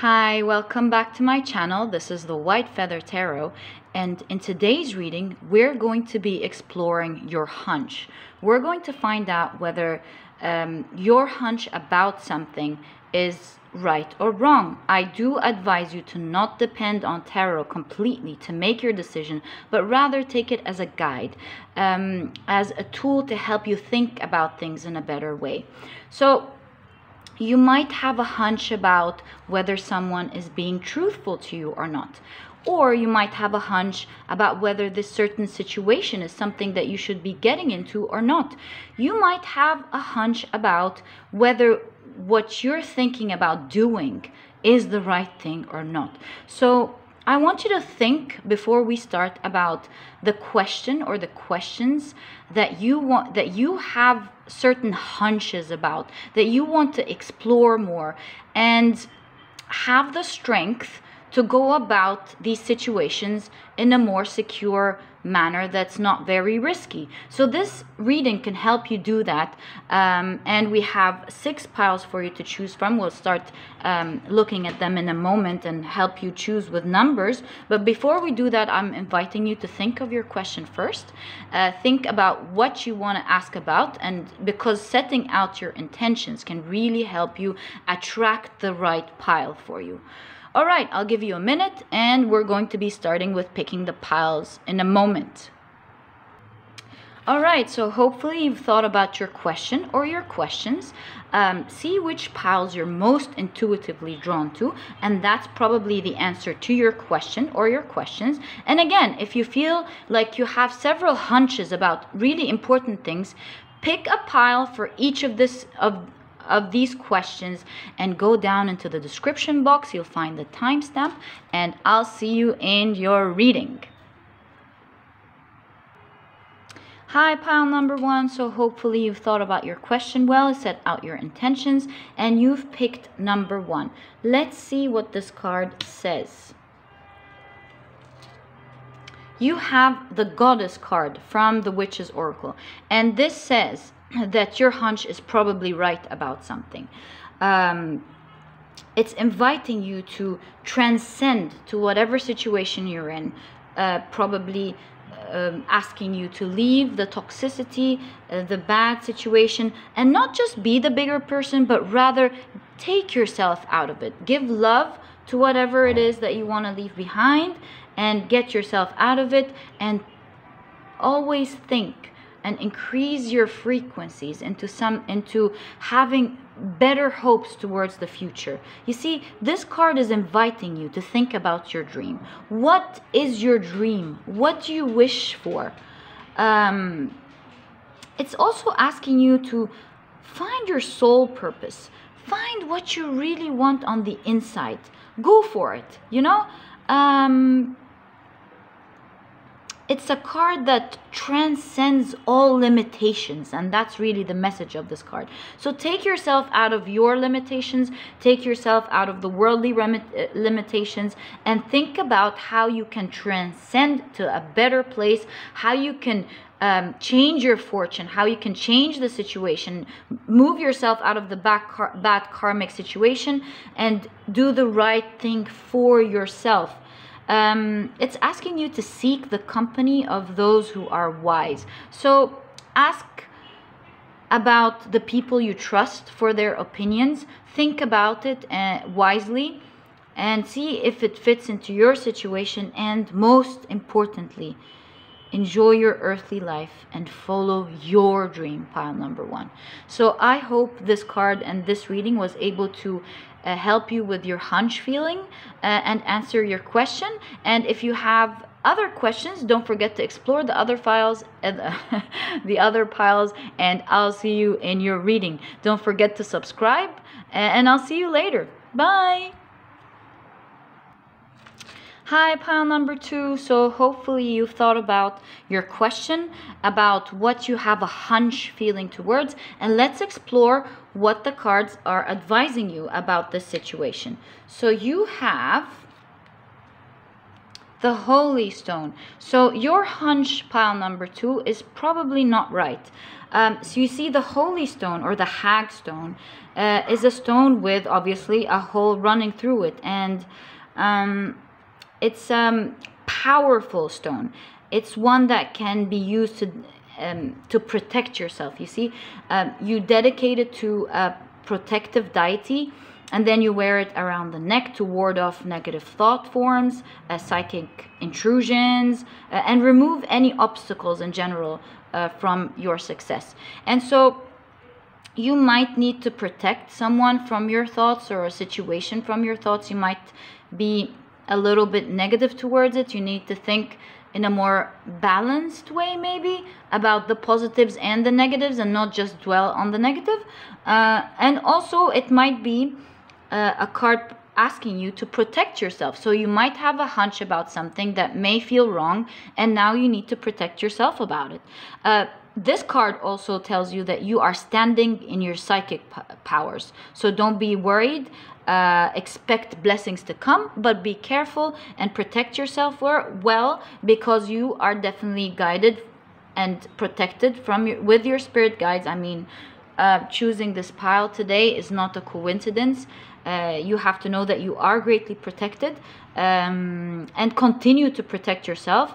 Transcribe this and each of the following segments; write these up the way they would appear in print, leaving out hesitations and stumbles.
Hi, welcome back to my channel. This is the White Feather Tarot, and in today's reading we're going to be exploring your hunch. We're going to find out whether your hunch about something is right or wrong. I do advise you to not depend on tarot completely to make your decision, but rather take it as a guide, as a tool to help you think about things in a better way. So you might have a hunch about whether someone is being truthful to you or not. Or you might have a hunch about whether this certain situation is something that you should be getting into or not. You might have a hunch about whether what you're thinking about doing is the right thing or not. So I want you to think before we start about the question or the questions that you have certain hunches about, that you want to explore more and have the strength to go about these situations in a more secure manner that's not very risky. So this reading can help you do that, and we have 6 piles for you to choose from. We'll start looking at them in a moment and help you choose with numbers. But before we do that, I'm inviting you to think of your question first. Think about what you want to ask about, and because setting out your intentions can really help you attract the right pile for you. All right, I'll give you a minute and we're going to be starting with picking the piles in a moment. All right, so hopefully you've thought about your question or your questions. See which piles you're most intuitively drawn to, and that's probably the answer to your question or your questions. And again, if you feel like you have several hunches about really important things, pick a pile for each of these questions and go down into the description box. You'll find the timestamp, and I'll see you in your reading. Hi, pile number 1. So hopefully you've thought about your question well, set out your intentions, and you've picked number 1. Let's see what this card says. You have the Goddess card from the Witch's Oracle, and this says that your hunch is probably right about something. It's inviting you to transcend to whatever situation you're in, probably asking you to leave the toxicity, the bad situation, and not just be the bigger person, but rather take yourself out of it. Give love to whatever it is that you want to leave behind and get yourself out of it, and always think and increase your frequencies into having better hopes towards the future. You see, this card is inviting you to think about your dream. What is your dream? What do you wish for? It's also asking you to find your soul purpose. Find what you really want on the inside. Go for it, you know? It's a card that transcends all limitations, and that's really the message of this card. So take yourself out of your limitations, take yourself out of the worldly limitations, and think about how you can transcend to a better place, how you can change your fortune, how you can change the situation, move yourself out of the bad karmic situation, and do the right thing for yourself. It's asking you to seek the company of those who are wise. So ask about the people you trust for their opinions. Think about it wisely and see if it fits into your situation. And most importantly, enjoy your earthly life and follow your dream, pile number 1. So I hope this card and this reading was able to help you with your hunch feeling and answer your question. And if you have other questions, don't forget to explore the other files and the other piles, and I'll see you in your reading. Don't forget to subscribe, and I'll see you later. Bye. Hi, pile number 2. So hopefully you've thought about your question, about what you have a hunch feeling towards, and let's explore what the cards are advising you about this situation. So you have The holy stone. So your hunch, pile number 2, is probably not right. So you see, the holy stone, or the hag stone, is a stone with obviously a hole running through it, and it's powerful stone. It's one that can be used to protect yourself. You see, you dedicate it to a protective deity, and then you wear it around the neck to ward off negative thought forms, psychic intrusions, and remove any obstacles in general from your success. And so you might need to protect someone from your thoughts, or a situation from your thoughts. You might be a little bit negative towards it. You need to think in a more balanced way, maybe, about the positives and the negatives, and not just dwell on the negative. And also, it might be a card asking you to protect yourself. So you might have a hunch about something that may feel wrong, and now you need to protect yourself about it. This card also tells you that you are standing in your psychic powers. So don't be worried. Expect blessings to come, but be careful and protect yourself well, because you are definitely guided and protected with your spirit guides. I mean, choosing this pile today is not a coincidence. You have to know that you are greatly protected, and continue to protect yourself.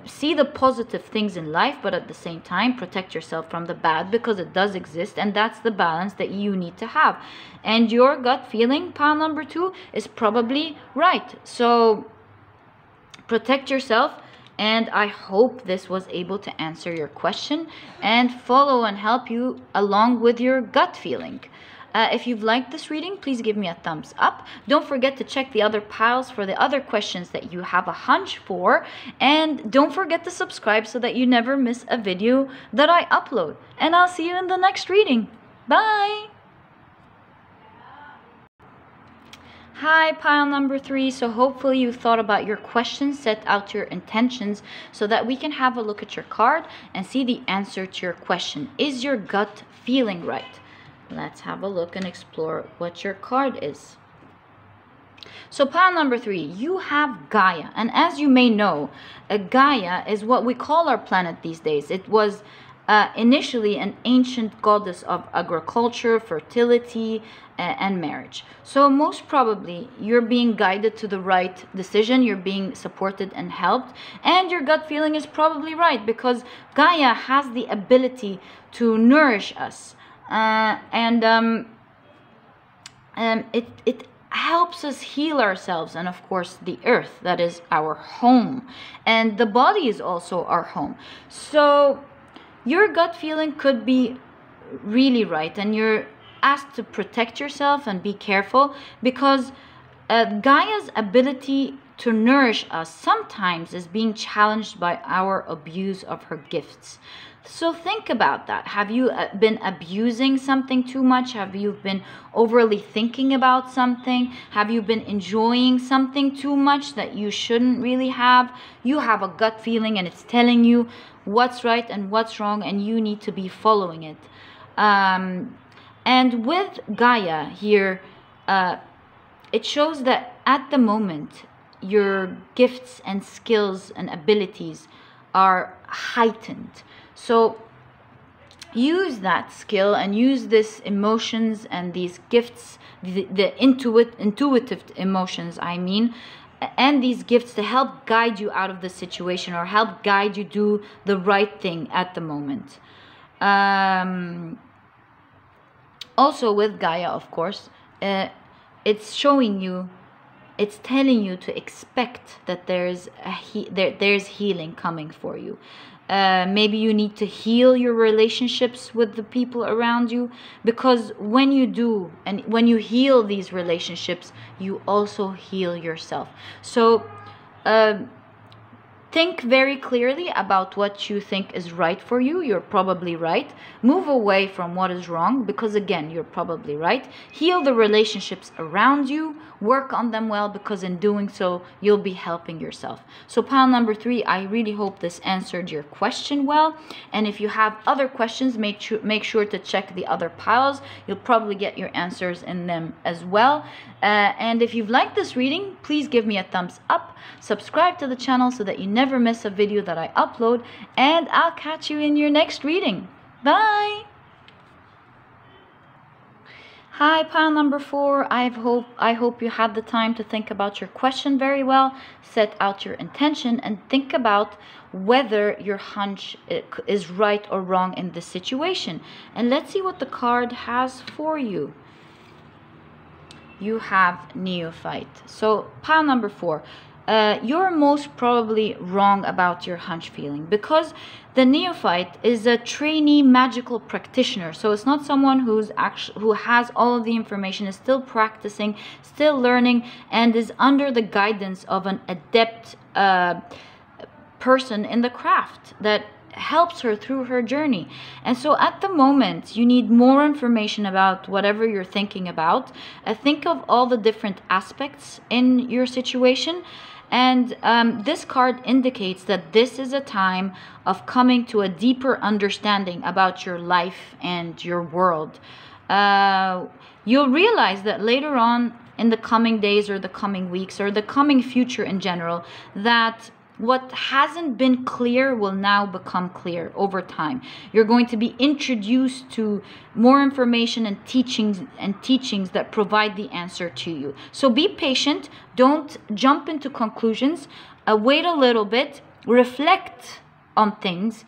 See the positive things in life, but at the same time protect yourself from the bad, because it does exist, and that's the balance that you need to have. And your gut feeling, pile number 2, is probably right. So protect yourself, and I hope this was able to answer your question and follow and help you along with your gut feeling. If you've liked this reading, please give me a thumbs up. Don't forget to check the other piles for the other questions that you have a hunch for. And don't forget to subscribe so that you never miss a video that I upload. And I'll see you in the next reading. Bye! Hi, pile number 3. So hopefully you thought about your questions, set out your intentions, so that we can have a look at your card and see the answer to your question. Is your gut feeling right? Let's have a look and explore what your card is. So pile number 3, you have Gaia. And as you may know, Gaia is what we call our planet these days. It was initially an ancient goddess of agriculture, fertility, and marriage. So most probably you're being guided to the right decision, you're being supported and helped, and your gut feeling is probably right, because Gaia has the ability to nourish us. It helps us heal ourselves, and of course the earth, that is our home, and the body is also our home. So your gut feeling could be really right, and you're asked to protect yourself and be careful, because Gaia's ability to nourish us sometimes is being challenged by our abuse of her gifts. So think about that. Have you been abusing something too much? Have you been overly thinking about something? Have you been enjoying something too much that you shouldn't really have? You have a gut feeling, and it's telling you what's right and what's wrong, and you need to be following it. And with Gaia here, it shows that at the moment, your gifts and skills and abilities are heightened. So use that skill and use these emotions and these gifts, the intuitive emotions, I mean, and these gifts to help guide you out of the situation, or help guide you do the right thing at the moment. Also with Gaia, of course, it's showing you, it's telling you to expect that there's healing coming for you. Maybe you need to heal your relationships with the people around you, because when you do, and when you heal these relationships, you also heal yourself. So Think very clearly about what you think is right for you. You're probably right. Move away from what is wrong, because again, you're probably right. Heal the relationships around you. Work on them well, because in doing so, you'll be helping yourself. So pile number 3, I really hope this answered your question well. And if you have other questions, make sure to check the other piles. You'll probably get your answers in them as well. And if you've liked this reading, please give me a thumbs up. Subscribe to the channel so that you never miss a video that I upload. And I'll catch you in your next reading. Bye! Hi, pile number 4. I hope you had the time to think about your question very well, set out your intention, and think about whether your hunch is right or wrong in this situation. And let's see what the card has for you. You have Neophyte. So pile number 4. You're most probably wrong about your hunch feeling, because the Neophyte is a trainee magical practitioner. So it's not someone who has all of the information, is still practicing, still learning, and is under the guidance of an adept person in the craft that helps her through her journey. And so at the moment, you need more information about whatever you're thinking about. Think of all the different aspects in your situation. And this card indicates that this is a time of coming to a deeper understanding about your life and your world. You'll realize that later on in the coming days or the coming weeks or the coming future in general, that what hasn't been clear will now become clear over time. You're going to be introduced to more information and teachings that provide the answer to you. So be patient. Don't jump into conclusions. Wait a little bit. Reflect on things.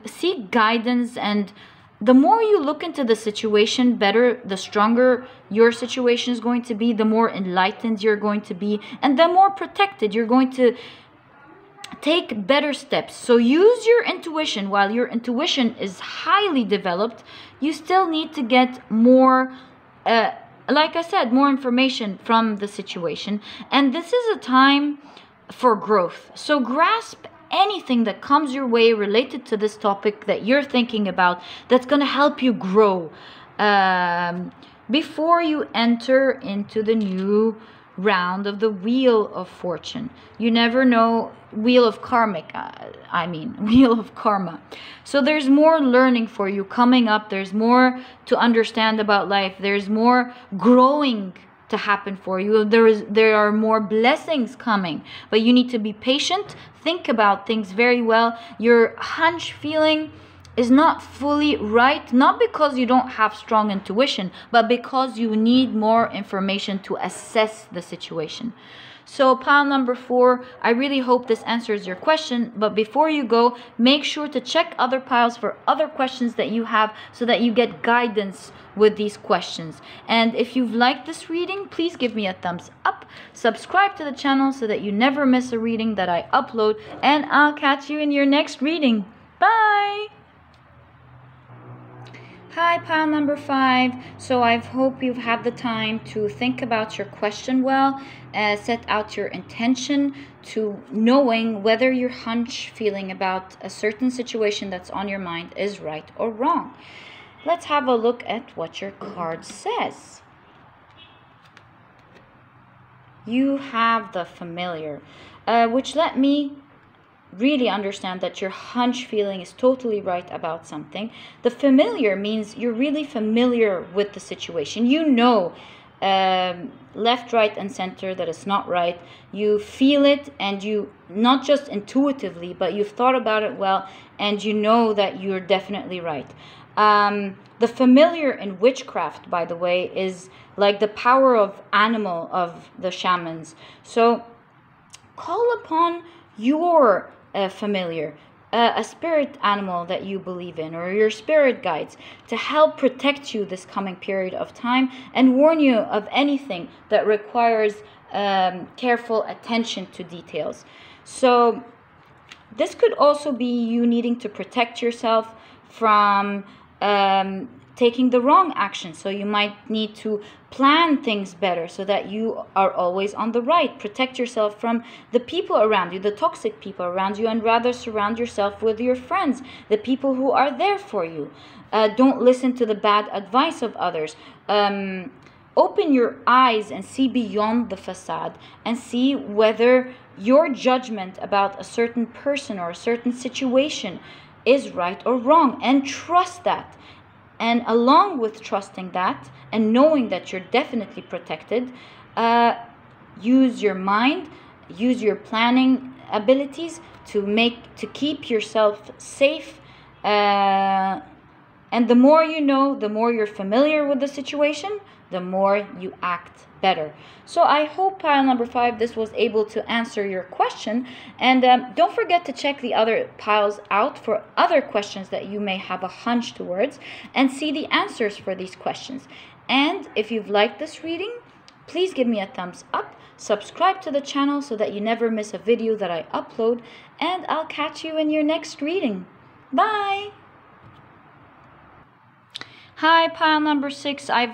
Seek guidance, and the more you look into the situation, the stronger your situation is going to be, the more enlightened you're going to be, and the more protected you're going to take better steps. So use your intuition. While your intuition is highly developed, you still need to get more, like I said, more information from the situation. And this is a time for growth. So grasp anything that comes your way related to this topic that you're thinking about, that's going to help you grow before you enter into the new round of the Wheel of Fortune. You never know. Wheel of Karmic, Wheel of Karma. So there's more learning for you coming up. There's more to understand about life. There's more growing to happen for you. There are more blessings coming, but you need to be patient. Think about things very well. Your hunch feeling is not fully right, not because you don't have strong intuition, but because you need more information to assess the situation. So pile number 4, I really hope this answers your question. But before you go, make sure to check other piles for other questions that you have, so that you get guidance with these questions. And if you've liked this reading, please give me a thumbs up. Subscribe to the channel so that you never miss a reading that I upload. And I'll catch you in your next reading. Bye! Hi, pile number 5. So I hope you've had the time to think about your question well, set out your intention to knowing whether your hunch feeling about a certain situation that's on your mind is right or wrong. Let's have a look at what your card says. You have the Familiar, which let me really understand that your hunch feeling is totally right about something. The Familiar means you're really familiar with the situation. You know left, right, and center that it's not right. You feel it, and you, not just intuitively, but you've thought about it well, and you know that you're definitely right. The Familiar in witchcraft, by the way, is like the power of animal of the shamans. So call upon your familiar, a spirit animal that you believe in, or your spirit guides, to help protect you this coming period of time and warn you of anything that requires careful attention to details. So this could also be you needing to protect yourself from taking the wrong action. So you might need to plan things better so that you are always on the right. Protect yourself from the people around you, the toxic people around you, and rather surround yourself with your friends, the people who are there for you. Don't listen to the bad advice of others. Open your eyes and see beyond the facade, and see whether your judgment about a certain person or a certain situation is right or wrong, and trust that. And along with trusting that and knowing that you're definitely protected, use your mind, use your planning abilities to keep yourself safe. And the more you know, the more you're familiar with the situation, the more you act better. So I hope pile number 5, this was able to answer your question. And don't forget to check the other piles out for other questions that you may have a hunch towards, and see the answers for these questions. And if you've liked this reading, please give me a thumbs up, subscribe to the channel so that you never miss a video that I upload, and I'll catch you in your next reading. Bye! Hi, pile number 6. I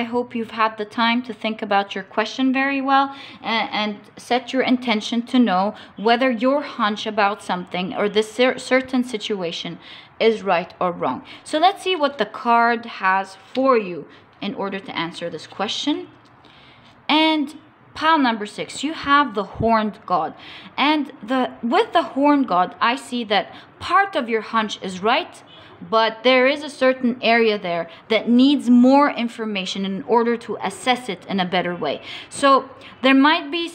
hope you've had the time to think about your question very well, and set your intention to know whether your hunch about something or this certain situation is right or wrong. So let's see what the card has for you in order to answer this question. And pile number 6, you have the horned god. And with the horned god, I see that part of your hunch is right, but there is a certain area there that needs more information in order to assess it in a better way. So there might be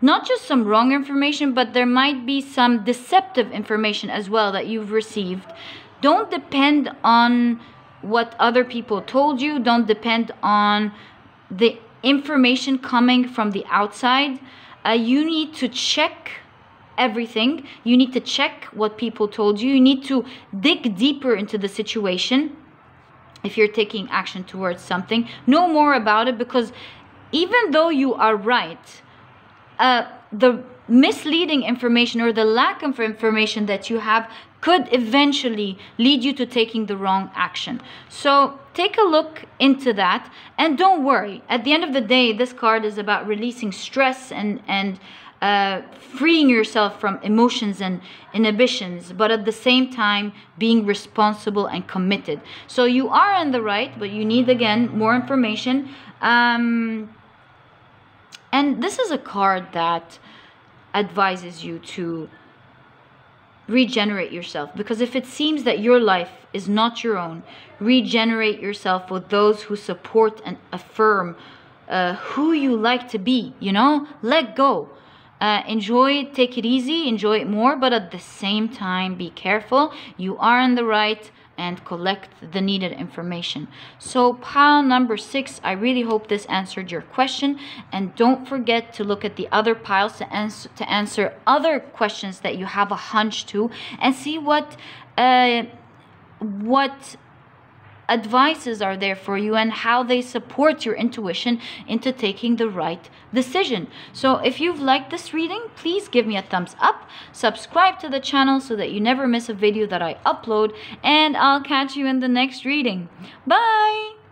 not just some wrong information, but there might be some deceptive information as well that you've received. Don't depend on what other people told you. Don't depend on the information coming from the outside. You need to check everything. You need to check what people told you. You need to dig deeper into the situation. If you're taking action towards something, know more about it, because even though you are right, the misleading information or the lack of information that you have could eventually lead you to taking the wrong action. So take a look into that, and don't worry. At the end of the day, this card is about releasing stress and freeing yourself from emotions and inhibitions, but at the same time being responsible and committed. So you are in the right, but you need, again, more information. And this is a card that advises you to regenerate yourself, because if it seems that your life is not your own, regenerate yourself with those who support and affirm who you like to be. Let go. Enjoy it, take it easy, enjoy it more, but at the same time be careful. You are in the right, and collect the needed information. So pile number 6, I really hope this answered your question, and don't forget to look at the other piles to answer other questions that you have a hunch to, and see what advices are there for you and how they support your intuition into taking the right decision. So if you've liked this reading, please give me a thumbs up, subscribe to the channel so that you never miss a video that I upload, and I'll catch you in the next reading. Bye!